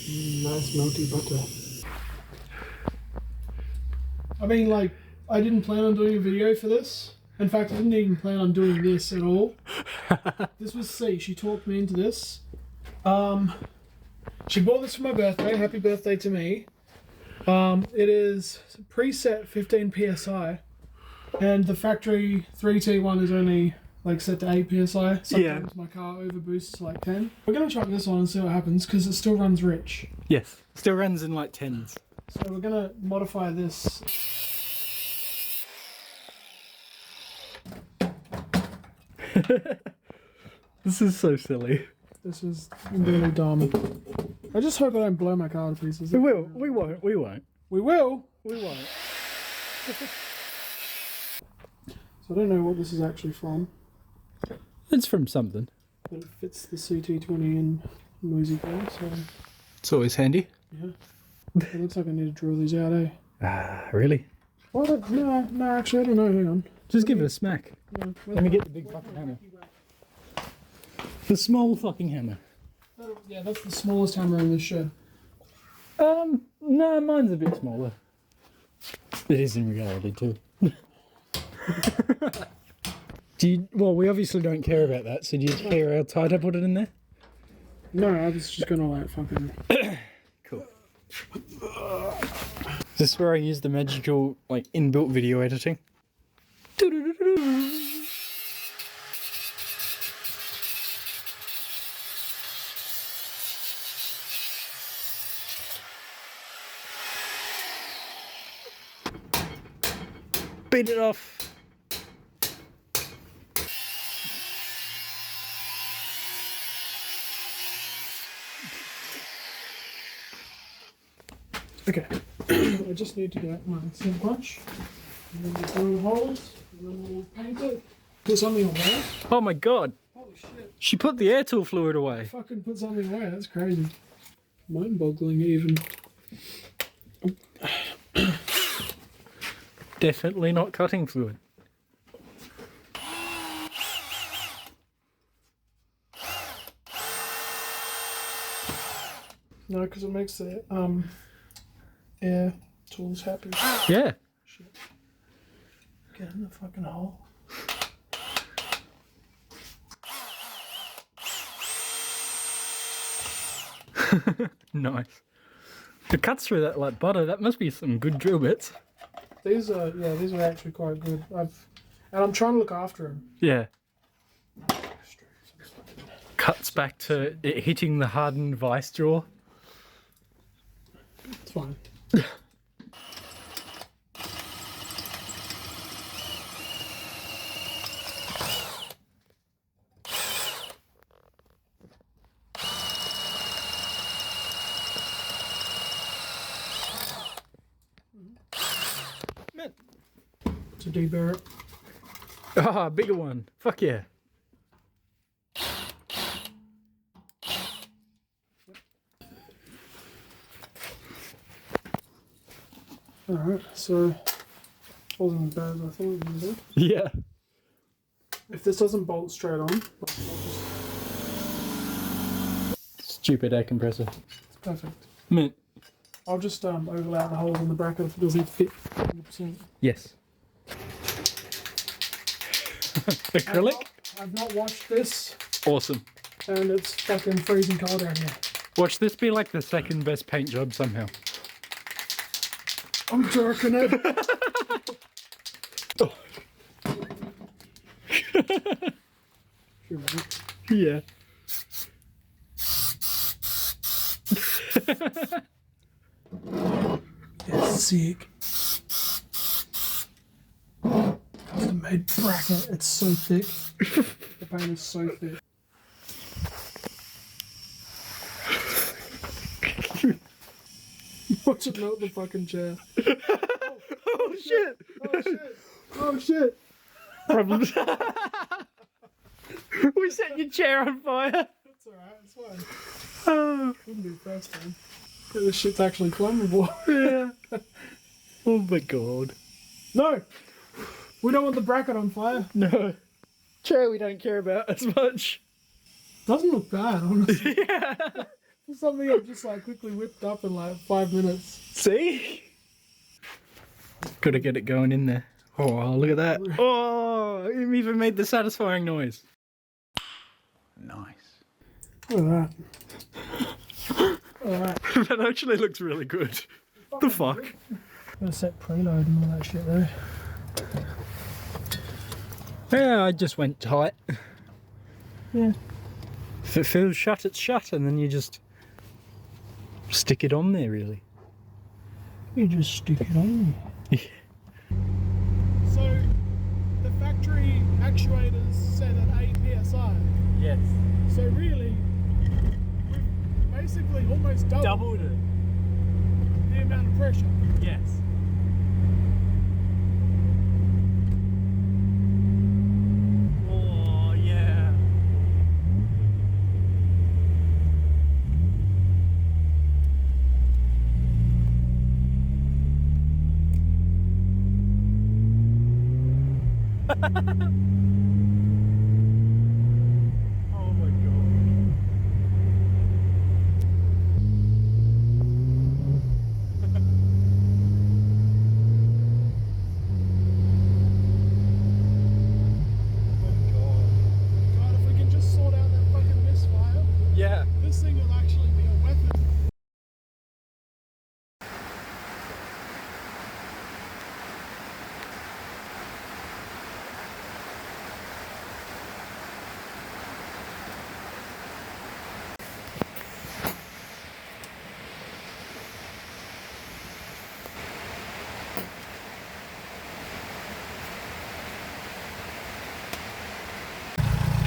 Nice melty butter. I mean, like, I didn't plan on doing a video for this. In fact, I didn't even plan on doing this at all. This was C. She talked me into this. She bought this for my birthday. Happy birthday to me. It is preset 15 psi, and the factory 3T one is only like set to 8 psi. Sometimes my car overboosts to like 10. We're gonna chuck this on and see what happens because it still runs rich. Yes, still runs in like 10s. So we're gonna modify this. This is so silly. This is really dumb. I just hope I don't blow my car to pieces. We will. We won't. We won't. We will. We won't. So I don't know what this is actually from. It's from something. But it fits the CT20 and noisy thing, so It's always handy. yeah. It looks like I need to drill these out, eh? Really? Well, no, actually, I don't know. Hang on. Just give it a smack. No, Let me get the big fucking hammer. The small fucking hammer. Yeah, that's the smallest hammer in this shed. No, mine's a bit smaller. It is in reality too. Well, we obviously don't care about that, so do you care how tight I put it in there? No, I was just gonna like fucking... Cool. Is this where I use the magical, like, inbuilt video editing? Beat it off. Okay. I just need to get my sink punch. And then we'll drill holes. And then we'll paint it. Put something away. Oh my god. Holy shit. She put the air tool fluid away. Fucking put something away. That's crazy. Mind-boggling even. Definitely not cutting fluid. No, because it makes the air tools happy. Yeah. Shit. Get in the fucking hole. Nice. It cuts through that like butter. That must be some good drill bits. These are actually quite good. And I'm trying to look after them. Yeah. Cuts back to it hitting the hardened vice jaw. It's fine. To deburr it. Ah, bigger one. Fuck yeah. Alright, so wasn't as bad as I thought it was going to be. Yeah. If this doesn't bolt straight on, Stupid air compressor. it's perfect. Mint. I'll just overlay out the holes in the bracket if it doesn't fit 100%. Yes. Acrylic? I've not watched this, Awesome. and it's fucking freezing cold out here. Watch this be like the second best paint job somehow. I'm jerking it. Oh. Yeah. It's sick. Custom made bracket. It's so thick. The paint is so thick. Watch it melt the fucking chair. Oh shit! Oh shit! Oh shit! Problems. We set your chair on fire. That's alright, it's fine. Oh, Wouldn't be the first time. This shit's actually flammable. yeah. Oh my god. No! We don't want the bracket on fire. No. Chair we don't care about as much. Doesn't look bad, honestly. Yeah. Something I've just like quickly whipped up in like 5 minutes. See? Gotta get it going in there. Oh, look at that. Oh, it even made the satisfying noise. Nice. Look at that. Alright. That actually looks really good. The fuck? Gotta set preload and all that shit though. Yeah, I just went tight. Yeah. If it feels shut, it's shut, and then you just stick it on there, really. You just stick it on there. So, the factory actuators set at 8 psi. Yes. So really, we've basically almost doubled it. the amount of pressure. Yes. Oh, yeah. Oh my god. God, if we can just sort out that fucking misfire, Yeah. this thing will actually be a weapon.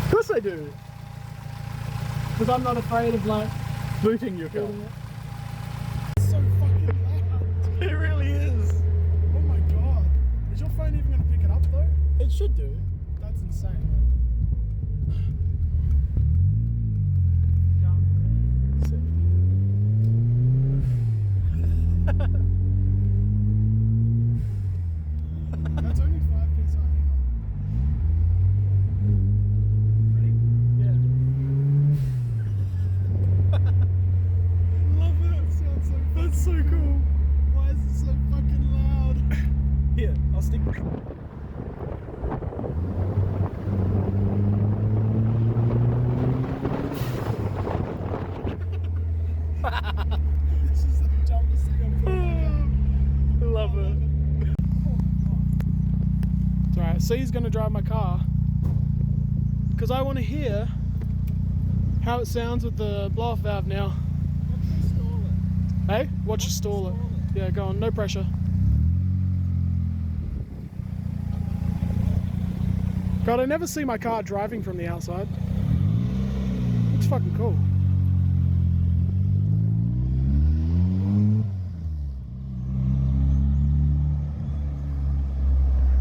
Of course I do. Because I'm not afraid of like Booting your car. It's so fucking loud. It really is. Oh my god. Is your phone even gonna pick it up though? It should do. That's insane. That's only 5 psi. Ready? Yeah. Love it. It sounds so That's so cool. Why is it so fucking loud? Here, I'll stick. This is the dumbest thing I've ever done. Love it. It's alright, C's gonna drive my car because I want to hear how it sounds with the blow off valve now. Hey? Watch you stall it. Yeah, go on, no pressure. God, I never see my car driving from the outside. Looks fucking cool.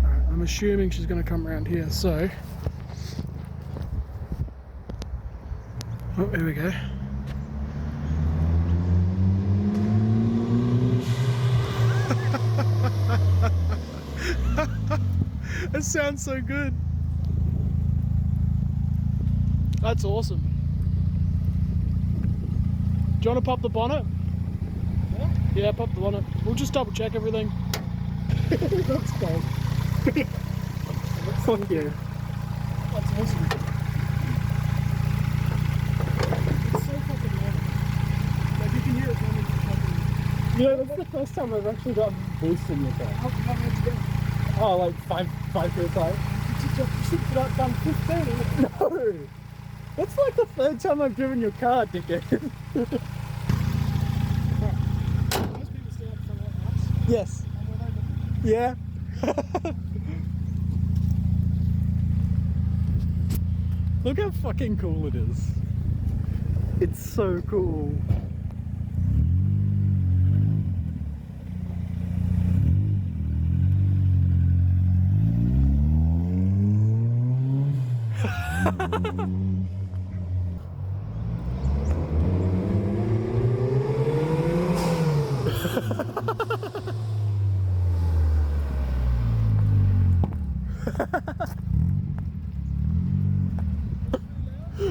Alright, I'm assuming she's gonna come around here, so. Oh, here we go. That sounds so good. That's awesome. Do you want to pop the bonnet? Yeah? Yeah, pop the bonnet. We'll just double check everything. That's cool. Fuck yeah. That's awesome. It's so fucking loud. Like you can hear it coming from You know, that's the first time I've actually got boost in the car. How hard to go? Oh, like 5 psi? You should put up done 15. No! That's like the third time I've driven your car, dickhead. Most people stay up for what, house? Yes. And where they live. Yeah. Look how fucking cool it is. It's so cool.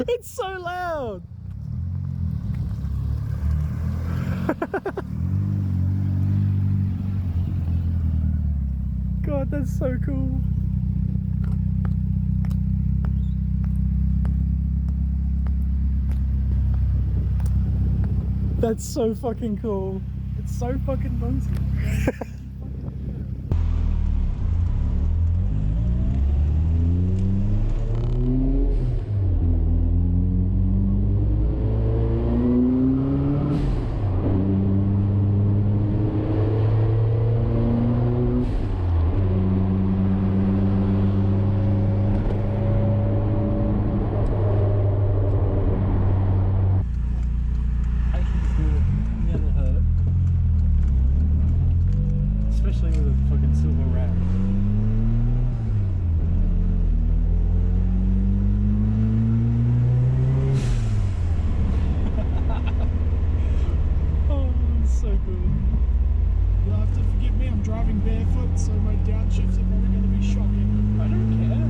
It's so loud. God, that's so cool. That's so fucking cool. It's so fucking bouncy. So my downshifts are probably going to be shocking. I don't care.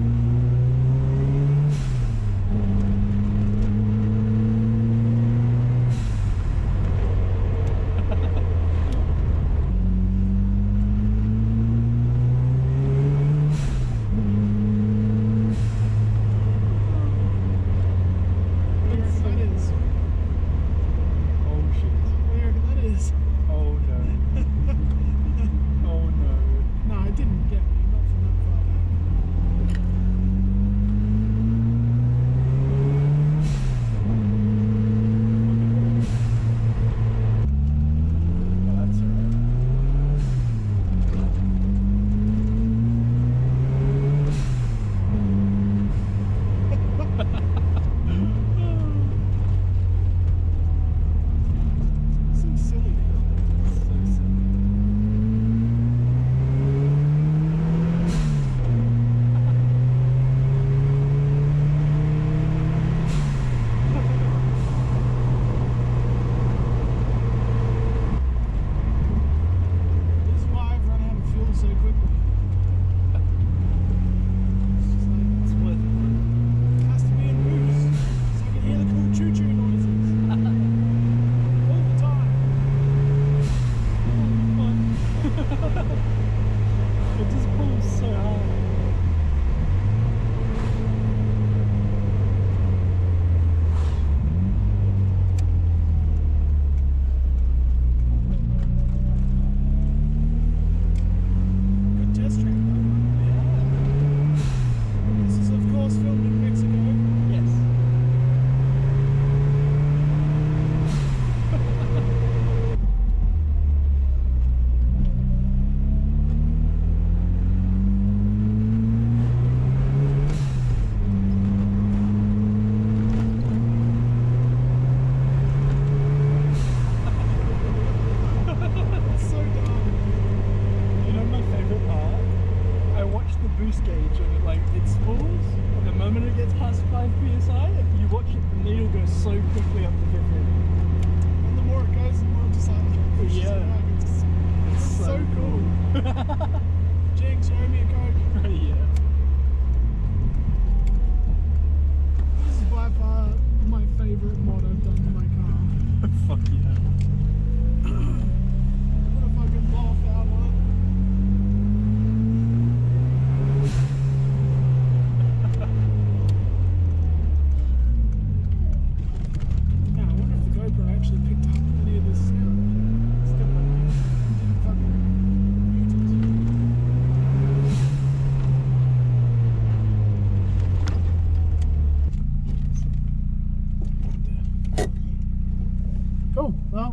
Jinx, owe me a Coke. Yeah. This is by far my favourite mod I've done to my car. Fuck yeah. What a fucking laugh out on it. Now, I wonder if the GoPro actually picked up any of this sound. Still didn't fucking mute it. Cool. Well,